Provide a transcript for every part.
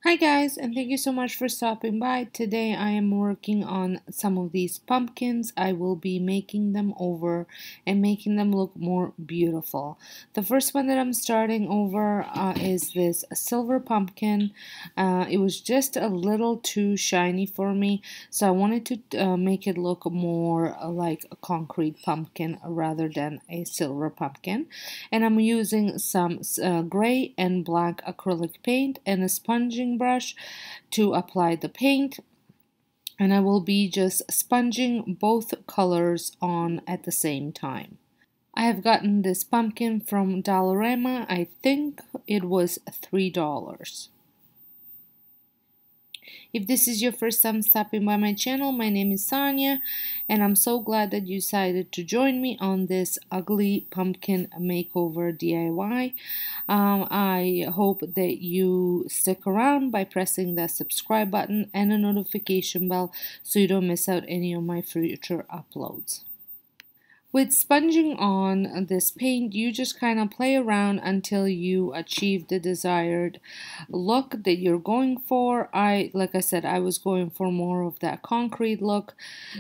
Hi guys, and thank you so much for stopping by. Today I am working on some of these pumpkins. I will be making them over and making them look more beautiful. The first one that I'm starting over is this silver pumpkin. It was just a little too shiny for me, so I wanted to make it look more like a concrete pumpkin rather than a silver pumpkin. And I'm using some gray and black acrylic paint and a sponging brush to apply the paint, and I will be just sponging both colors on at the same time. I have gotten this pumpkin from Dollarama. I think it was $3. If this is your first time stopping by my channel, my name is Sonja, and I'm so glad that you decided to join me on this ugly pumpkin makeover DIY. I hope that you stick around by pressing the subscribe button and a notification bell so you don't miss out any of my future uploads. With sponging on this paint, you just kind of play around until you achieve the desired look that you're going for. Like I said, I was going for more of that concrete look,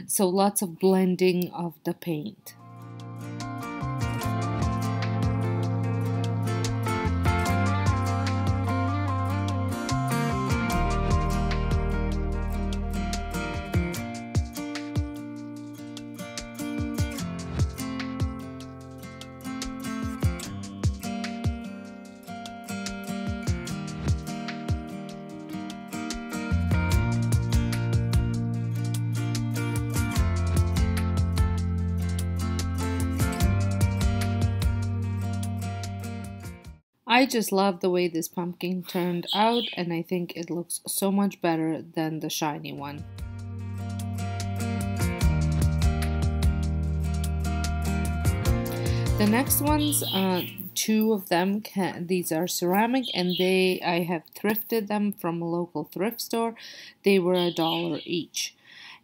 so lots of blending of the paint. I just love the way this pumpkin turned out, and I think it looks so much better than the shiny one. The next ones, two of them, these are ceramic, and I have thrifted them from a local thrift store. They were $1 each.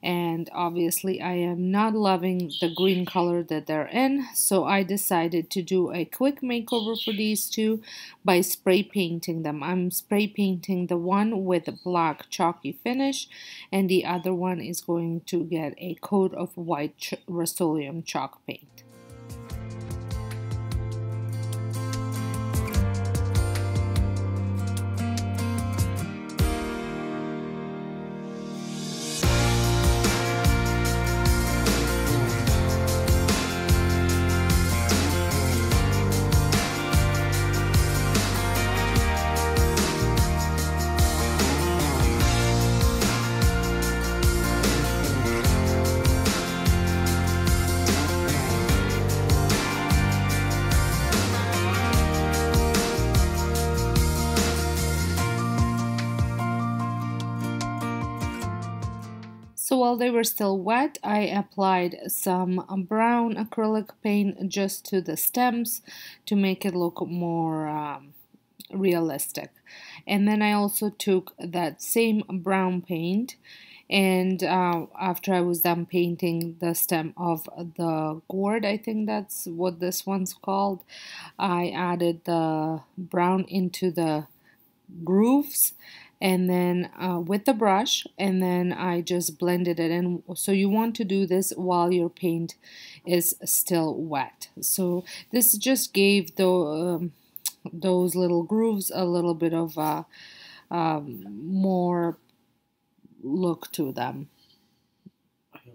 And obviously I am not loving the green color that they're in, so I decided to do a quick makeover for these two by spray painting them. I'm spray painting the one with a black chalky finish, and the other one is going to get a coat of white Rust-Oleum chalk paint. So while they were still wet, I applied some brown acrylic paint just to the stems to make it look more realistic. And then I also took that same brown paint, and after I was done painting the stem of the gourd, I think that's what this one's called, I added the brown into the grooves, and then with the brush, and then I just blended it in. So you want to do this while your paint is still wet. So this just gave those little grooves a little bit of more look to them.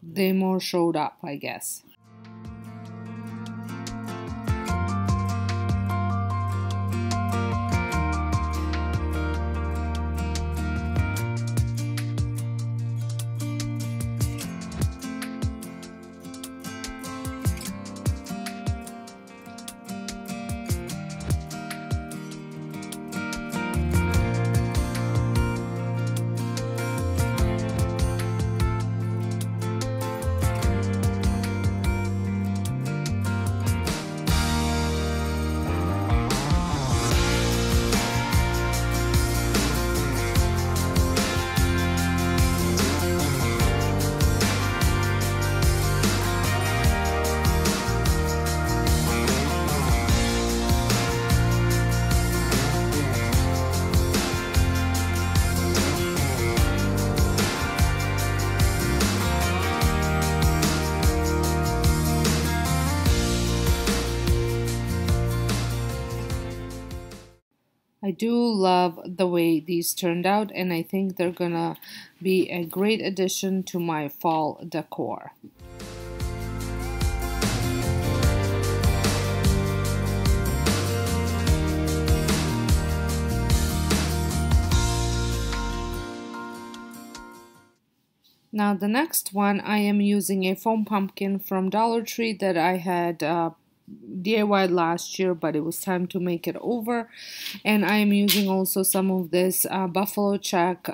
They more showed up, I guess. I do love the way these turned out, and I think they're gonna be a great addition to my fall decor. Now the next one, I am using a foam pumpkin from Dollar Tree that I had DIY last year, but it was time to make it over. And I am using also some of this buffalo check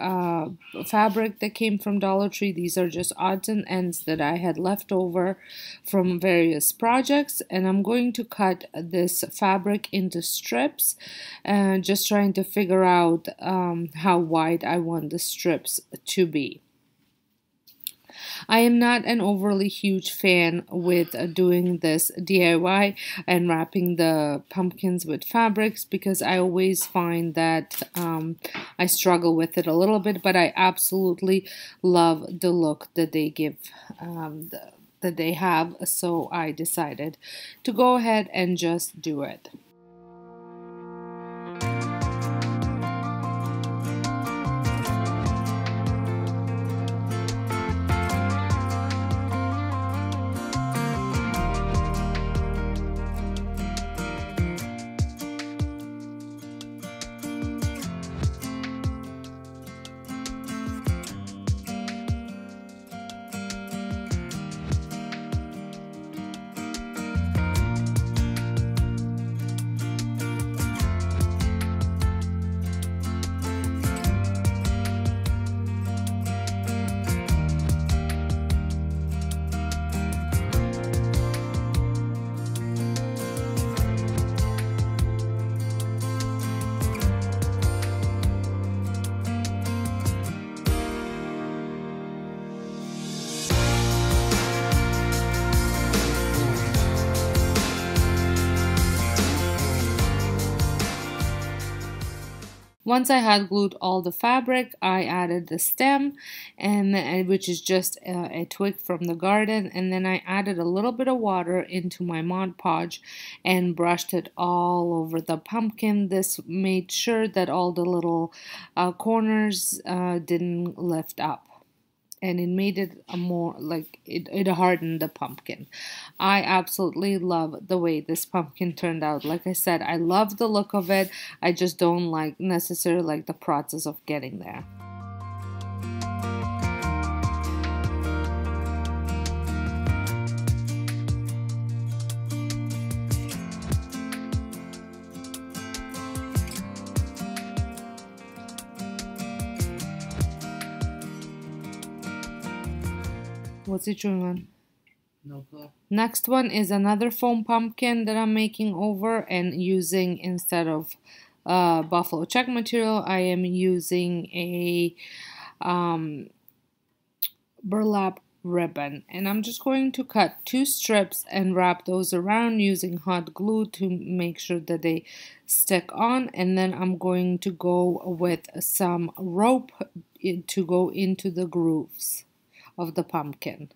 fabric that came from Dollar Tree. These are just odds and ends that I had left over from various projects, and I'm going to cut this fabric into strips, and just trying to figure out how wide I want the strips to be. I am not an overly huge fan with doing this DIY and wrapping the pumpkins with fabrics, because I always find that I struggle with it a little bit, but I absolutely love the look that they give, that they have, so I decided to go ahead and just do it. Once I had glued all the fabric, I added the stem, and which is just a twig from the garden, and then I added a little bit of water into my Mod Podge and brushed it all over the pumpkin. This made sure that all the little corners didn't lift up, and it made it a more like it hardened the pumpkin. I absolutely love the way this pumpkin turned out. Like I said, I love the look of it. I just don't necessarily like the process of getting there. What's it chewing on? No clue. Next one is another foam pumpkin that I'm making over, and using, instead of buffalo check material, I am using a burlap ribbon, and I'm just going to cut 2 strips and wrap those around using hot glue to make sure that they stick on, and then I'm going to go with some rope to go into the grooves of the pumpkin.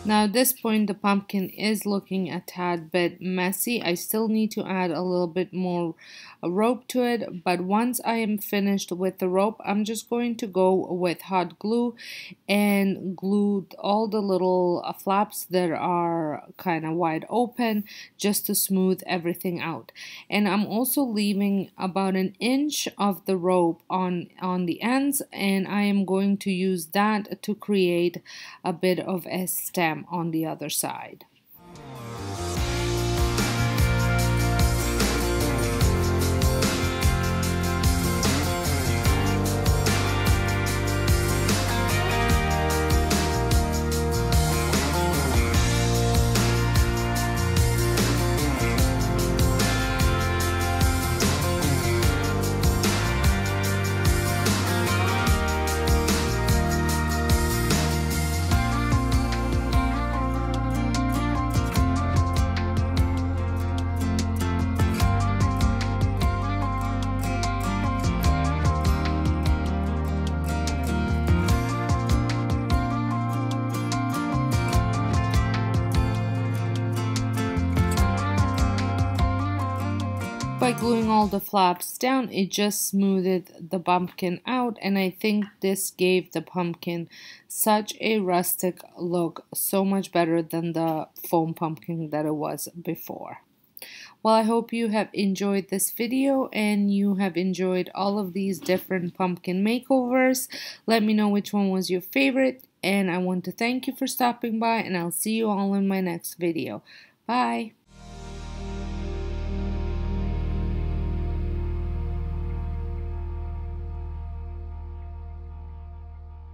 Now at this point the pumpkin is looking a tad bit messy. I still need to add a little bit more rope to it, but once I am finished with the rope, I'm just going to go with hot glue and glue all the little flaps that are kind of wide open just to smooth everything out. And I'm also leaving about an inch of the rope on the ends, and I am going to use that to create a bit of a stem on the other side. By gluing all the flaps down, it just smoothed the pumpkin out, and I think this gave the pumpkin such a rustic look, so much better than the foam pumpkin that it was before. Well, I hope you have enjoyed this video and you have enjoyed all of these different pumpkin makeovers. Let me know which one was your favorite, and I want to thank you for stopping by, and I'll see you all in my next video. Bye!